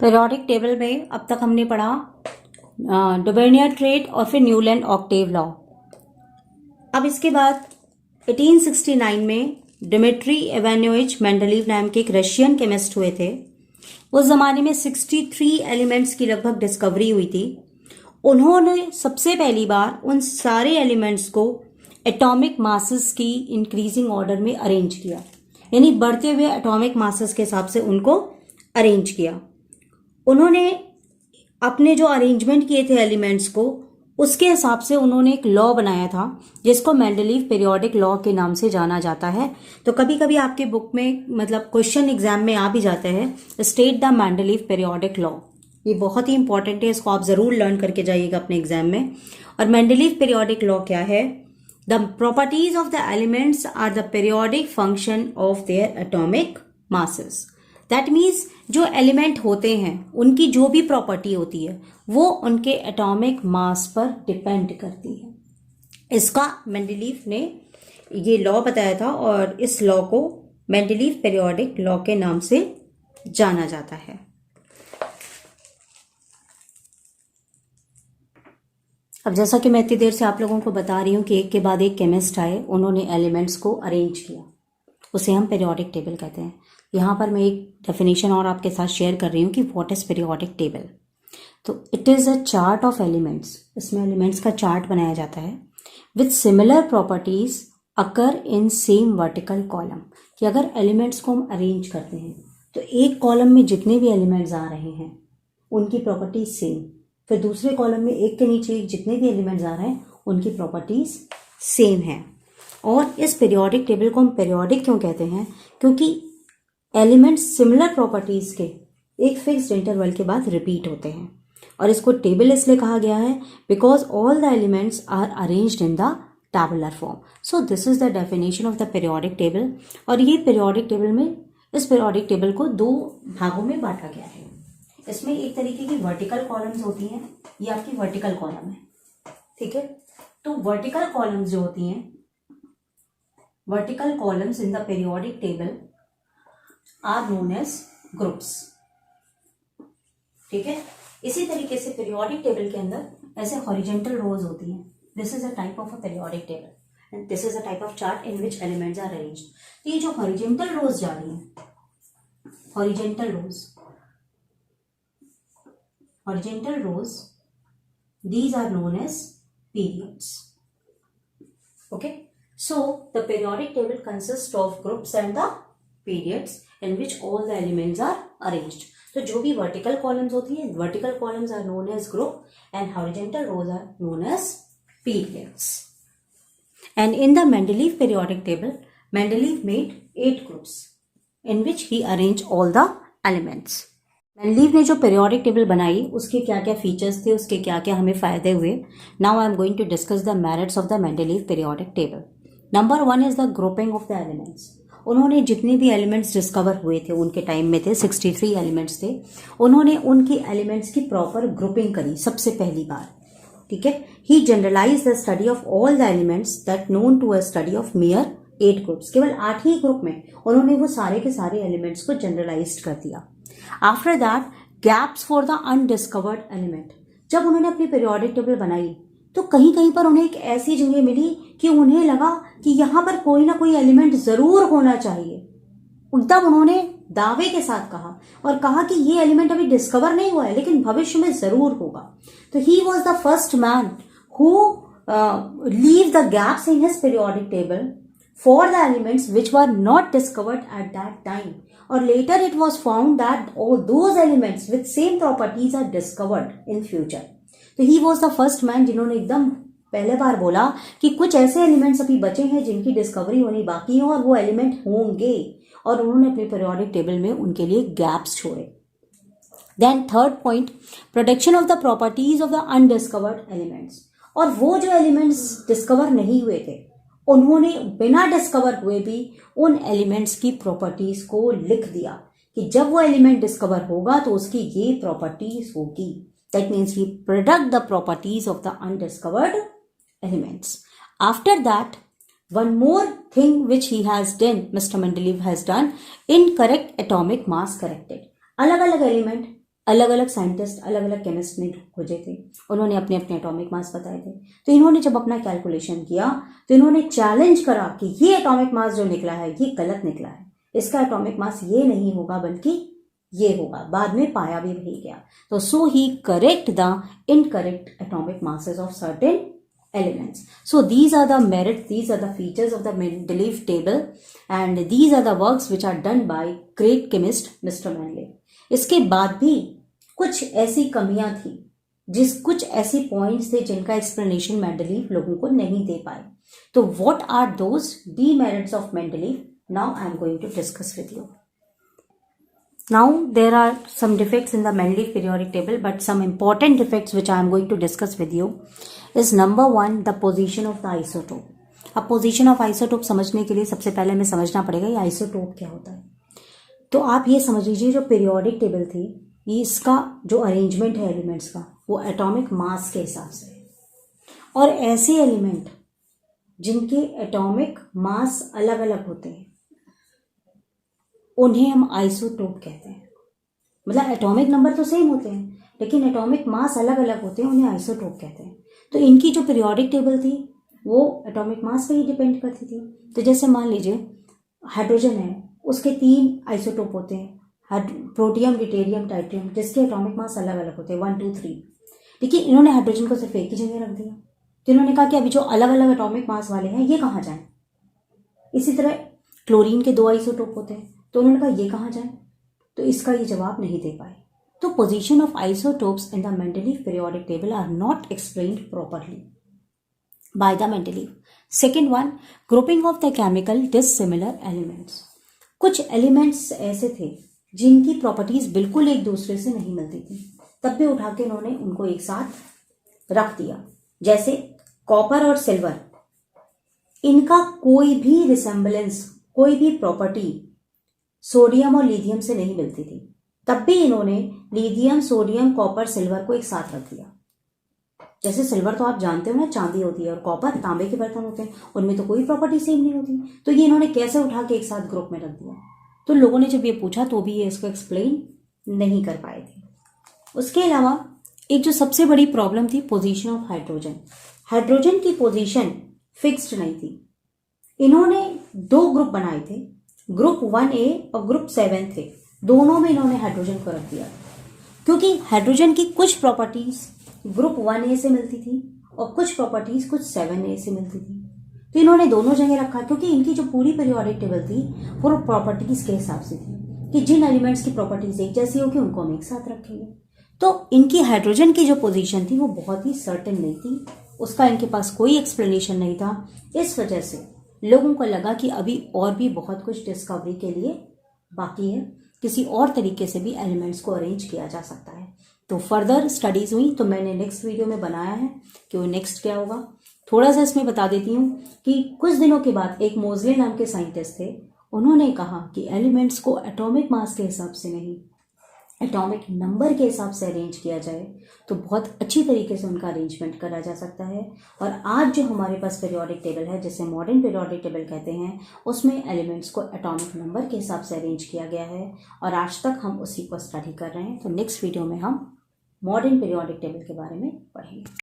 Periodic table में अब तक हमने पढ़ा डुबेनियर ट्रेट और फिर न्यूलैंड ऑक्टेव लॉ। अब इसके बाद 1869 में डिमिट्री इवानोविच मेंडलीव नाम के एक रशियन केमिस्ट हुए थे। उस जमाने में 63 एलिमेंट्स की लगभग डिस्कवरी हुई थी। उन्होंने सबसे पहली बार उन सारे एलिमेंट्स को एटॉमिक मासेस की इंक्रीजिंग ऑर्डर में अरेंज किया, यानी बढ़ते हुए एटॉमिक मासेस के हिसाब से उनको अरेंज किया। उन्होंने अपने जो अरेंजमेंट किए थे एलिमेंट्स को, उसके हिसाब से उन्होंने एक लॉ बनाया था जिसको मेंडलीव पीरियोडिक लॉ के नाम से जाना जाता है। तो कभी कभी आपके बुक में मतलब क्वेश्चन एग्जाम में आ भी जाता है, state the Mendeleev periodic law. ये बहुत ही इंपॉर्टेंट है, इसको आप जरूर लर्न करके जाइएगा अपने एग्जाम में। और मेंडलीव पीरियोडिक लॉ क्या है? The properties of the elements are the periodic function of their atomic masses. That means जो एलिमेंट होते हैं उनकी जो भी प्रॉपर्टी होती है वो उनके एटॉमिक मास पर डिपेंड करती है। इसका मेंडलीव ने ये लॉ बताया था और इस लॉ को मेंडलीव पीरियोडिक लॉ के नाम से जाना जाता है। अब जैसा कि मैं इतनी देर से आप लोगों को बता रही हूं कि एक के बाद एक केमिस्ट आए, उन्होंने एलिमेंट्स को अरेंज किया, उसे हम पीरियोडिक टेबल कहते हैं। यहाँ पर मैं एक डेफिनेशन और आपके साथ शेयर कर रही हूँ कि व्हाट इज पीरियोडिक टेबल। तो it is a chart of elements. इसमें एलिमेंट्स का चार्ट बनाया जाता है with similar properties occur in same vertical column. कि अगर एलिमेंट्स को हम अरेंज करते हैं तो एक कॉलम में जितने भी एलिमेंट्स आ रहे हैं उनकी प्रॉपर्टीज सेम, फिर दूसरे कॉलम में एक के नीचे एक जितने भी एलिमेंट्स आ रहे हैं उनकी प्रॉपर्टीज सेम है। और इस पीरियोडिक टेबल को हम पीरियोडिक क्यों कहते हैं? क्योंकि एलिमेंट्स सिमिलर प्रॉपर्टीज के एक फिक्स्ड इंटरवल के बाद रिपीट होते हैं। और इसको टेबल इसलिए कहा गया है because all the elements are arranged in the tabular form. So this is the definition of the periodic table. और ये पीरियोडिक टेबल में, इस पीरियोडिक टेबल को दो भागों में बांटा गया है। इसमें एक तरीके की वर्टिकल कॉलम्स होती हैं, ये आपकी वर्टिकल कॉलम है, ठीक है। तो वर्टिकल कॉलम्स जो होती हैं, vertical columns in the periodic table are known as groups, ठीक है। इसी तरीके से पीरियोडिक टेबल के अंदर ऐसे हॉरिजॉन्टल रोज होती हैं। This is a type of a periodic table and this is a type of chart in which elements are arranged. तो ये जो हॉरिजॉन्टल रोज जा रही हैं, horizontal rows these are known as periods. Okay, so the periodic table consists of groups and the periods in which all the elements are arranged. तो जो भी vertical columns होती हैं, vertical columns are known as group and horizontal rows are known as periods. And in the Mendeleev periodic table, Mendeleev made 8 groups in which he arranged all the elements. Mendeleev ने जो periodic table बनाई उसके क्या क्या features थे, उसके क्या क्या हमें फायदे हुए। Now I am going to discuss the merits of the Mendeleev periodic table. Number 1 is the grouping of the elements. उन्होंने जितने भी एलिमेंट्स डिस्कवर हुए थे, उनके टाइम में थे 63 एलिमेंट्स थे, उन्होंने उनकी एलिमेंट्स की प्रॉपर ग्रुपिंग करी सबसे पहली बार, ठीक है। He generalize the study of all the elements that known to a study of mere 8 groups. केवल 8 ही ग्रुप में उन्होंने वो सारे के सारे एलिमेंट्स को जनरलाइज कर दिया। After that gaps for the undiscovered element. जब उन्होंने अपनी पीरियोडिक टेबल बनाई तो कहीं कहीं पर उन्हें एक ऐसी जगह मिली कि उन्हें लगा कि यहां पर कोई ना कोई एलिमेंट जरूर होना चाहिए। तब उन्होंने दावे के साथ कहा और कहा कि ये एलिमेंट अभी डिस्कवर नहीं हुआ है लेकिन भविष्य में जरूर होगा। तो he was the first man who leave the gaps in his periodic table for the elements which were not discovered at that time, or later it was found that all those elements with same properties are discovered in future. तो he was the first man जिन्होंने एकदम पहले बार बोला कि कुछ ऐसे elements अभी बचे हैं जिनकी डिस्कवरी होनी बाकी है और वो एलिमेंट होंगे, और उन्होंने अपने पीरियोडिक टेबल में उनके लिए गैप्स छोड़े। Then third point, protection of the properties of the undiscovered elements. और वो जो एलिमेंट्स डिस्कवर नहीं हुए थे उन्होंने बिना डिस्कवर हुए भी उन एलिमेंट्स की प्रॉपर्टीज को लिख दिया कि जब वो एलिमेंट डिस्कवर होगा तो उसकी ये प्रॉपर्टीज होगी। That means he product the properties of the undiscovered elements. After that one more thing which he has done, mister Mendeleev has done, incorrect atomic mass corrected. अलग अलग एलिमेंट अलग अलग scientist, अलग अलग केमिस्ट ने खोजे थे, उन्होंने अपने अपने एटॉमिक मास बताए थे। तो इन्होंने जब अपना कैलकुलेशन किया तो इन्होंने चैलेंज करा कि ये एटॉमिक मास जो निकला है ये गलत निकला है, इसका एटॉमिक मास ये नहीं होगा बल्कि ये होगा। बाद में पाया भी वही गया। तो so he correct the incorrect atomic masses of certain elements. So these are the merits, these are the features of the Mendeleev table and these are the works which are done by great chemist Mr. Mendeleev. इसके बाद भी कुछ ऐसी कमियां थी, कुछ ऐसी points थे जिनका एक्सप्लेनेशन मेंडलीव लोगों को नहीं दे पाए। तो what are those demerits of Mendeleev? Now I am going to discuss with you. Now there are some defects in the Mendeleev periodic table, but some important defects which I am going to discuss with you is number 1, the position of the isotope. अब position of isotope समझने के लिए सबसे पहले हमें समझना पड़ेगा ये आइसोटोप क्या होता है। तो आप ये समझ लीजिए जो पीरियोडिक टेबल थी, ये इसका जो अरेंजमेंट है एलिमेंट्स का वो एटॉमिक मास के हिसाब से है, और ऐसे एलिमेंट जिनके एटॉमिक मास अलग अलग होते हैं उन्हें हम आइसोटोप कहते हैं। मतलब एटॉमिक नंबर तो सेम होते हैं लेकिन एटॉमिक मास अलग अलग होते हैं, उन्हें आइसोटोप कहते हैं। तो इनकी जो पीरियोडिक टेबल थी वो एटॉमिक मास पे ही डिपेंड करती थी। तो जैसे मान लीजिए हाइड्रोजन है, उसके 3 आइसोटोप होते हैं, प्रोटियम, ड्यूटेरियम, ट्राइटियम, जिसके एटॉमिक मास अलग अलग होते हैं 1, 2, 3। लेकिन इन्होंने हाइड्रोजन को सिर्फ एक ही जगह रख दिया। तो इन्होंने कहा कि अभी जो अलग अलग एटॉमिक मास वाले हैं ये कहाँ जाएं। इसी तरह क्लोरीन के 2 आइसोटोप होते हैं, तो उन्होंने कहा ये कहाँ जाएं। तो इसका ये जवाब नहीं दे पाए। तो position of isotopes in the Mendeleev periodic table are not explained properly by the Mendeleev. Second one, grouping of the chemical dissimilar elements. कुछ एलिमेंट्स ऐसे थे जिनकी प्रॉपर्टीज बिल्कुल एक दूसरे से नहीं मिलती थी, तब भी उठा के उन्होंने उनको एक साथ रख दिया। जैसे कॉपर और सिल्वर, इनका कोई भी रिसेम्बलेंस, कोई भी प्रॉपर्टी सोडियम और लिथियम से नहीं मिलती थी, तब भी इन्होंने लिथियम, सोडियम, कॉपर, सिल्वर को एक साथ रख दिया। जैसे सिल्वर तो आप जानते हो ना चांदी होती है, और कॉपर तांबे के बर्तन होते हैं, उनमें तो कोई प्रॉपर्टी सेम नहीं होती। तो ये इन्होंने कैसे उठा के एक साथ ग्रुप में रख दिया। तो लोगों ने जब ये पूछा तो भी ये इसको एक्सप्लेन नहीं कर पाए थे। उसके अलावा एक जो सबसे बड़ी प्रॉब्लम थी पोजीशन ऑफ हाइड्रोजन। हाइड्रोजन की पोजीशन फिक्स्ड नहीं थी। इन्होंने 2 ग्रुप बनाए थे, ग्रुप 1A और ग्रुप 7 थे। दोनों में इन्होंने हाइड्रोजन को रख दिया क्योंकि हाइड्रोजन की कुछ प्रॉपर्टीज ग्रुप 1A से मिलती थी और कुछ प्रॉपर्टीज कुछ 7A से मिलती थी। तो इन्होंने दोनों जगह रखा क्योंकि इनकी जो पूरी पीरियोडिक टेबल थी वो प्रॉपर्टीज के हिसाब से थी कि जिन एलिमेंट्स की प्रॉपर्टीज एक जैसी होगी उनको हम एक साथ रखेंगे। तो इनकी हाइड्रोजन की जो पोजीशन थी वो बहुत ही सर्टेन नहीं थी, उसका इनके पास कोई एक्सप्लेनेशन नहीं था। इस वजह से लोगों को लगा कि अभी और भी बहुत कुछ डिस्कवरी के लिए बाकी है, किसी और तरीके से भी एलिमेंट्स को अरेंज किया जा सकता है। तो फर्दर स्टडीज हुई तो मैंने नेक्स्ट वीडियो में बनाया है कि वो नेक्स्ट क्या होगा। थोड़ा सा इसमें बता देती हूँ कि कुछ दिनों के बाद एक मोजले नाम के साइंटिस्ट थे, उन्होंने कहा कि एलिमेंट्स को एटॉमिक मास के हिसाब से नहीं, एटॉमिक नंबर के हिसाब से अरेंज किया जाए तो बहुत अच्छी तरीके से उनका अरेंजमेंट करा जा सकता है। और आज जो हमारे पास पीरियोडिक टेबल है, जिसे मॉडर्न पीरियोडिक टेबल कहते हैं, उसमें एलिमेंट्स को एटॉमिक नंबर के हिसाब से अरेंज किया गया है और आज तक हम उसी को स्टडी कर रहे हैं। तो नेक्स्ट वीडियो में हम मॉडर्न पीरियोडिक टेबल के बारे में पढ़ेंगे।